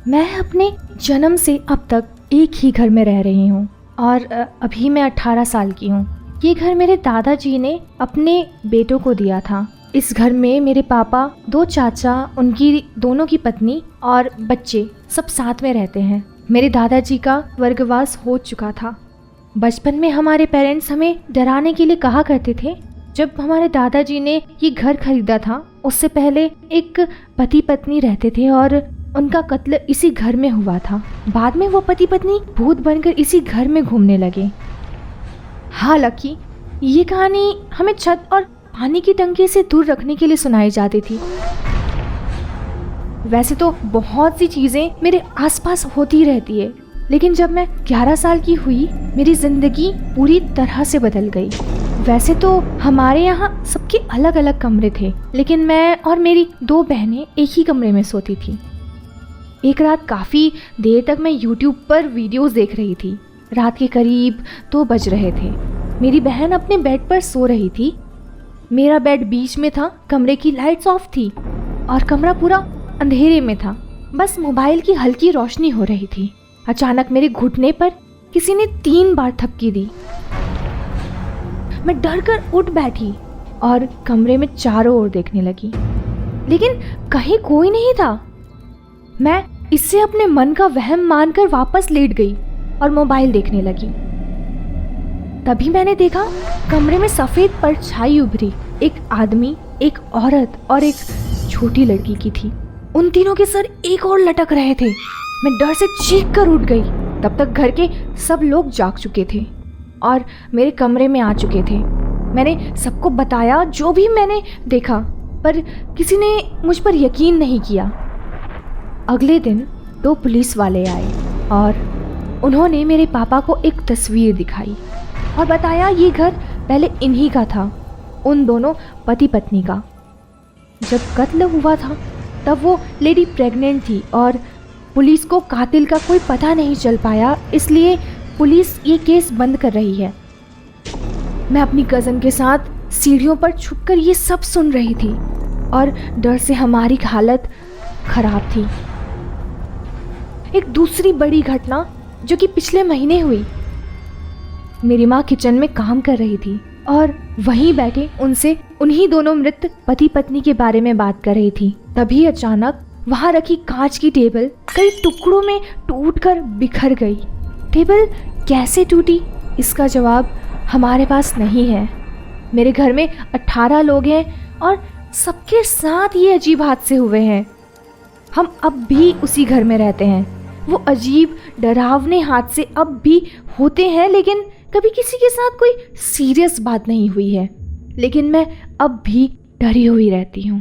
मैं अपने जन्म से अब तक एक ही घर में रह रही हूँ और अभी मैं 18 साल की हूँ। ये घर मेरे दादाजी ने अपने बेटों को दिया था। इस घर में मेरे पापा, 2 चाचा, उनकी दोनों की पत्नी और बच्चे सब साथ में रहते हैं। मेरे दादाजी का स्वर्गवास हो चुका था। बचपन में हमारे पेरेंट्स हमें डराने के लिए कहा करते थे। जब हमारे दादाजी ने ये घर खरीदा था उससे पहले एक पति पत्नी रहते थे और उनका कत्ल इसी घर में हुआ था। बाद में वो पति पत्नी भूत बनकर इसी घर में घूमने लगे। हाँ लकी, ये कहानी हमें छत और पानी की टंकी से दूर रखने के लिए सुनाई जाती थी। वैसे तो बहुत सी चीजें मेरे आसपास होती रहती है, लेकिन जब मैं 11 साल की हुई मेरी जिंदगी पूरी तरह से बदल गई। वैसे तो हमारे यहाँ सबके अलग अलग कमरे थे, लेकिन मैं और मेरी 2 बहनें एक ही कमरे में सोती थी। एक रात काफ़ी देर तक मैं YouTube पर वीडियोस देख रही थी। रात के करीब 2 बज रहे थे। मेरी बहन अपने बेड पर सो रही थी। मेरा बेड बीच में था, कमरे की लाइट्स ऑफ थी और कमरा पूरा अंधेरे में था। बस मोबाइल की हल्की रोशनी हो रही थी। अचानक मेरे घुटने पर किसी ने 3 बार थपकी दी। मैं डर कर उठ बैठी और कमरे में चारों ओर देखने लगी, लेकिन कहीं कोई नहीं था। मैं इससे अपने मन का वहम मानकर वापस लेट गई और मोबाइल देखने लगी। तभी मैंने देखा कमरे में सफेद परछाई उभरी। एक आदमी, एक औरत और एक छोटी लड़की की थी। उन तीनों के सर एक और लटक रहे थे। मैं डर से चीख कर उठ गई। तब तक घर के सब लोग जाग चुके थे और मेरे कमरे में आ चुके थे। मैंने सबको बताया जो भी मैंने देखा, पर किसी ने मुझ पर यकीन नहीं किया। अगले दिन 2 पुलिस वाले आए और उन्होंने मेरे पापा को एक तस्वीर दिखाई और बताया ये घर पहले इन्हीं का था, उन दोनों पति पत्नी का। जब कत्ल हुआ था तब वो लेडी प्रेग्नेंट थी और पुलिस को कातिल का कोई पता नहीं चल पाया, इसलिए पुलिस ये केस बंद कर रही है। मैं अपनी कज़न के साथ सीढ़ियों पर छुपकर ये सब सुन रही थी और डर से हमारी हालत खराब थी। एक दूसरी बड़ी घटना जो कि पिछले महीने हुई। मेरी माँ किचन में काम कर रही थी और वहीं बैठे उनसे उन्हीं दोनों मृत पति पत्नी के बारे में बात कर रही थी। तभी अचानक वहाँ रखी कांच की टेबल कई टुकड़ों में टूटकर बिखर गई। टेबल कैसे टूटी इसका जवाब हमारे पास नहीं है। मेरे घर में 18 लोग हैं और सबके साथ ये अजीब हादसे हुए हैं। हम अब भी उसी घर में रहते हैं। वो अजीब डरावने हादसे अब भी होते हैं, लेकिन कभी किसी के साथ कोई सीरियस बात नहीं हुई है। लेकिन मैं अब भी डरी हुई रहती हूँ।